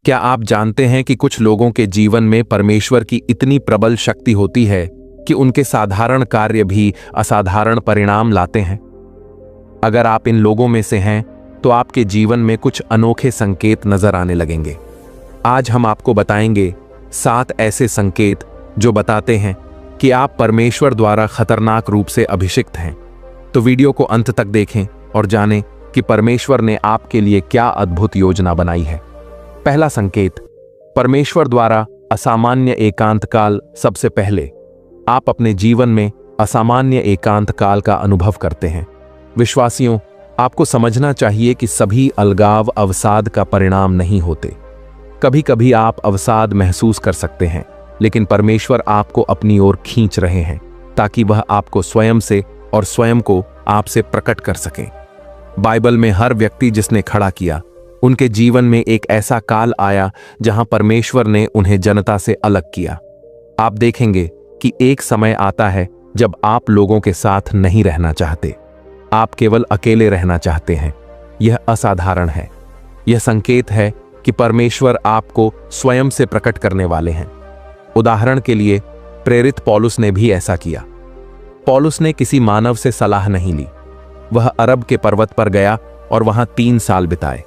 क्या आप जानते हैं कि कुछ लोगों के जीवन में परमेश्वर की इतनी प्रबल शक्ति होती है कि उनके साधारण कार्य भी असाधारण परिणाम लाते हैं? अगर आप इन लोगों में से हैं तो आपके जीवन में कुछ अनोखे संकेत नजर आने लगेंगे। आज हम आपको बताएंगे 7 ऐसे संकेत जो बताते हैं कि आप परमेश्वर द्वारा खतरनाक रूप से अभिषिक्त हैं। तो वीडियो को अंत तक देखें और जानें कि परमेश्वर ने आपके लिए क्या अद्भुत योजना बनाई है। पहला संकेत, परमेश्वर द्वारा असामान्य एकांत काल। सबसे पहले आप अपने जीवन में असामान्य एकांत काल का अनुभव करते हैं। विश्वासियों, आपको समझना चाहिए कि सभी अलगाव अवसाद का परिणाम नहीं होते। कभी कभी आप अवसाद महसूस कर सकते हैं, लेकिन परमेश्वर आपको अपनी ओर खींच रहे हैं ताकि वह आपको स्वयं से और स्वयं को आपसे प्रकट कर सकें। बाइबल में हर व्यक्ति जिसने खड़ा किया, उनके जीवन में एक ऐसा काल आया जहां परमेश्वर ने उन्हें जनता से अलग किया। आप देखेंगे कि एक समय आता है जब आप लोगों के साथ नहीं रहना चाहते, आप केवल अकेले रहना चाहते हैं। यह असाधारण है। यह संकेत है कि परमेश्वर आपको स्वयं से प्रकट करने वाले हैं। उदाहरण के लिए, प्रेरित पौलुस ने भी ऐसा किया। पौलुस ने किसी मानव से सलाह नहीं ली। वह अरब के पर्वत पर गया और वहां 3 साल बिताए।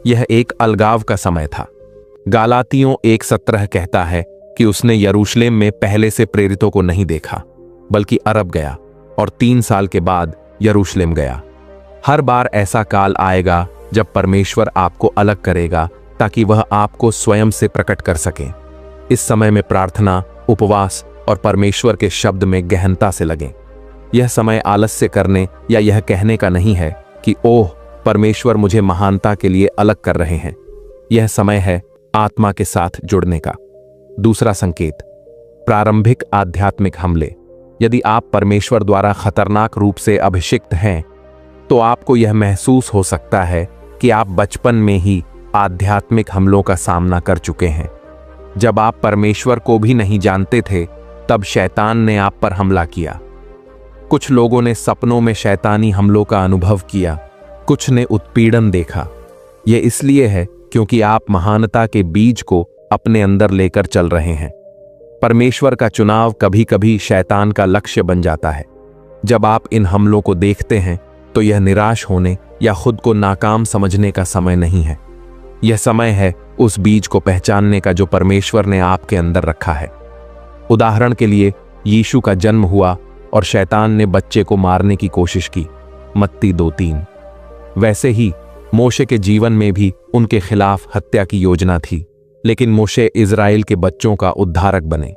यह एक अलगाव का समय था। गालातियों 1:17 कहता है कि उसने यरूशलेम में पहले से प्रेरितों को नहीं देखा, बल्कि अरब गया और 3 साल के बाद यरूशलेम गया। हर बार ऐसा काल आएगा जब परमेश्वर आपको अलग करेगा ताकि वह आपको स्वयं से प्रकट कर सके। इस समय में प्रार्थना, उपवास और परमेश्वर के शब्द में गहनता से लगें। यह समय आलस्य करने या यह कहने का नहीं है कि ओह, परमेश्वर मुझे महानता के लिए अलग कर रहे हैं। यह समय है आत्मा के साथ जुड़ने का। दूसरा संकेत, प्रारंभिक आध्यात्मिक हमले। यदि आप परमेश्वर द्वारा खतरनाक रूप से अभिषिक्त हैं, तो आपको यह महसूस हो सकता है कि आप बचपन में ही आध्यात्मिक हमलों का सामना कर चुके हैं। जब आप परमेश्वर को भी नहीं जानते थे, तब शैतान ने आप पर हमला किया। कुछ लोगों ने सपनों में शैतानी हमलों का अनुभव किया, कुछ ने उत्पीड़न देखा। यह इसलिए है क्योंकि आप महानता के बीज को अपने अंदर लेकर चल रहे हैं। परमेश्वर का चुनाव कभी कभी शैतान का लक्ष्य बन जाता है। जब आप इन हमलों को देखते हैं तो यह निराश होने या खुद को नाकाम समझने का समय नहीं है। यह समय है उस बीज को पहचानने का जो परमेश्वर ने आपके अंदर रखा है। उदाहरण के लिए, यीशु का जन्म हुआ और शैतान ने बच्चे को मारने की कोशिश की, मत्ती 2:3। वैसे ही मोशे के जीवन में भी उनके खिलाफ हत्या की योजना थी, लेकिन मोशे इज़राइल के बच्चों का उद्धारक बने।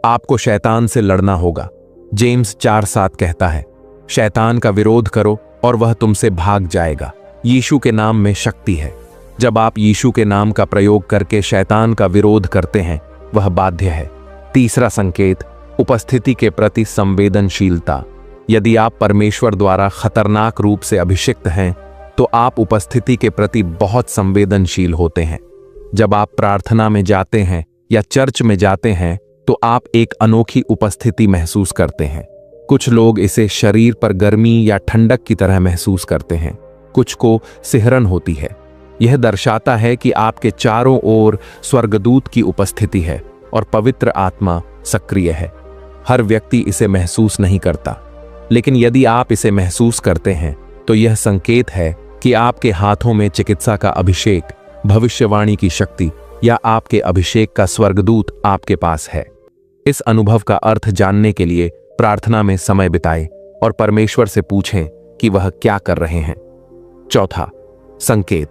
आपको शैतान से लड़ना होगा। जेम्स 4:7 कहता है, शैतान का विरोध करो और वह तुमसे भाग जाएगा। यीशु के नाम में शक्ति है। जब आप यीशु के नाम का प्रयोग करके शैतान का विरोध करते हैं, वह बाध्य है। तीसरा संकेत, उपस्थिति के प्रति संवेदनशीलता। यदि आप परमेश्वर द्वारा खतरनाक रूप से अभिषिक्त हैं, तो आप उपस्थिति के प्रति बहुत संवेदनशील होते हैं। जब आप प्रार्थना में जाते हैं या चर्च में जाते हैं, तो आप एक अनोखी उपस्थिति महसूस करते हैं। कुछ लोग इसे शरीर पर गर्मी या ठंडक की तरह महसूस करते हैं, कुछ को सिहरन होती है। यह दर्शाता है कि आपके चारों ओर स्वर्गदूत की उपस्थिति है और पवित्र आत्मा सक्रिय है। हर व्यक्ति इसे महसूस नहीं करता, लेकिन यदि आप इसे महसूस करते हैं, तो यह संकेत है कि आपके हाथों में चिकित्सा का अभिषेक, भविष्यवाणी की शक्ति या आपके अभिषेक का स्वर्गदूत आपके पास है। इस अनुभव का अर्थ जानने के लिए प्रार्थना में समय बिताएं और परमेश्वर से पूछें कि वह क्या कर रहे हैं। चौथा संकेत,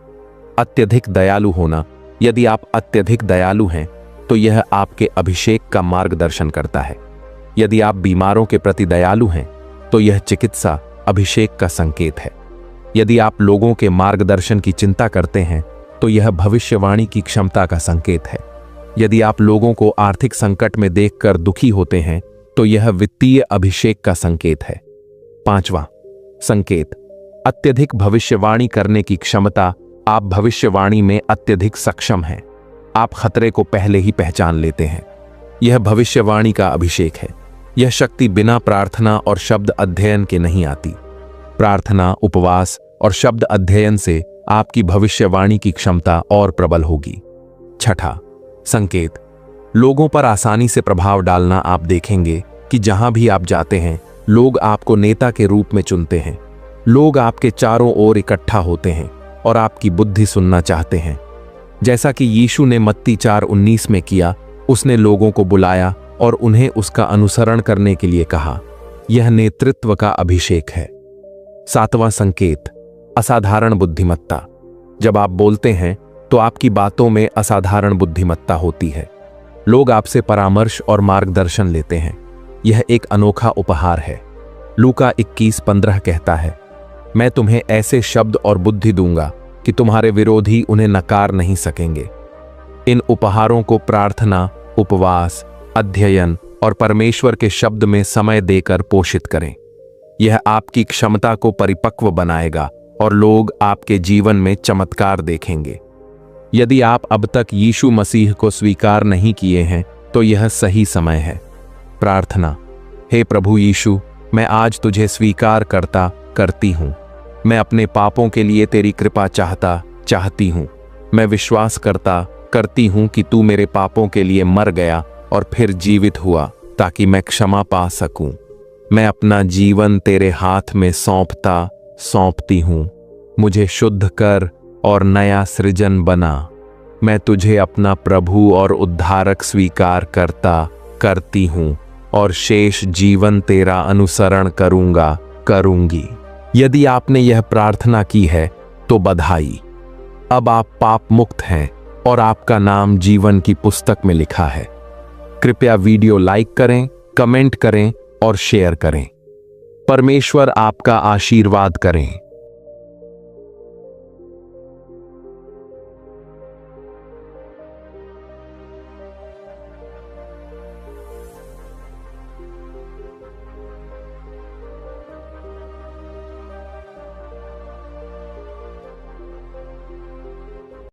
अत्यधिक दयालु होना। यदि आप अत्यधिक दयालु हैं, तो यह आपके अभिषेक का मार्गदर्शन करता है। यदि आप बीमारों के प्रति दयालु हैं, तो यह चिकित्सा अभिषेक का संकेत है। यदि आप लोगों के मार्गदर्शन की चिंता करते हैं, तो यह भविष्यवाणी की क्षमता का संकेत है। यदि आप लोगों को आर्थिक संकट में देखकर दुखी होते हैं, तो यह वित्तीय अभिषेक का संकेत है। पांचवा संकेत, अत्यधिक भविष्यवाणी करने की क्षमता। आप भविष्यवाणी में अत्यधिक सक्षम हैं। आप खतरे को पहले ही पहचान लेते हैं। यह भविष्यवाणी का अभिषेक है। यह शक्ति बिना प्रार्थना और शब्द अध्ययन के नहीं आती। प्रार्थना, उपवास और शब्द अध्ययन से आपकी भविष्यवाणी की क्षमता और प्रबल होगी। छठा संकेत, लोगों पर आसानी से प्रभाव डालना। आप देखेंगे कि जहां भी आप जाते हैं लोग आपको नेता के रूप में चुनते हैं। लोग आपके चारों ओर इकट्ठा होते हैं और आपकी बुद्धि सुनना चाहते हैं, जैसा कि यीशु ने मत्ती 4:19 में किया। उसने लोगों को बुलाया और उन्हें उसका अनुसरण करने के लिए कहा। यह नेतृत्व का अभिषेक है। सातवां संकेत, असाधारण बुद्धिमत्ता। जब आप बोलते हैं तो आपकी बातों में असाधारण बुद्धिमत्ता होती है। लोग आपसे परामर्श और मार्गदर्शन लेते हैं। यह एक अनोखा उपहार है। लूका 21:15 कहता है, मैं तुम्हें ऐसे शब्द और बुद्धि दूंगा कि तुम्हारे विरोधी उन्हें नकार नहीं सकेंगे। इन उपहारों को प्रार्थना, उपवास, अध्ययन और परमेश्वर के शब्द में समय देकर पोषित करें। यह आपकी क्षमता को परिपक्व बनाएगा और लोग आपके जीवन में चमत्कार देखेंगे। यदि आप अब तक यीशु मसीह को स्वीकार नहीं किए हैं तो यह सही समय है। प्रार्थना, हे प्रभु यीशु, मैं आज तुझे स्वीकार करती हूँ। मैं अपने पापों के लिए तेरी कृपा चाहती हूँ। मैं विश्वास करती हूँ कि तू मेरे पापों के लिए मर गया और फिर जीवित हुआ ताकि मैं क्षमा पा सकूं। मैं अपना जीवन तेरे हाथ में सौंपती हूँ। मुझे शुद्ध कर और नया सृजन बना। मैं तुझे अपना प्रभु और उद्धारक स्वीकार करती हूँ और शेष जीवन तेरा अनुसरण करूंगी। यदि आपने यह प्रार्थना की है तो बधाई। अब आप पाप मुक्त हैं और आपका नाम जीवन की पुस्तक में लिखा है। कृपया वीडियो लाइक करें, कमेंट करें और शेयर करें। परमेश्वर आपका आशीर्वाद करें।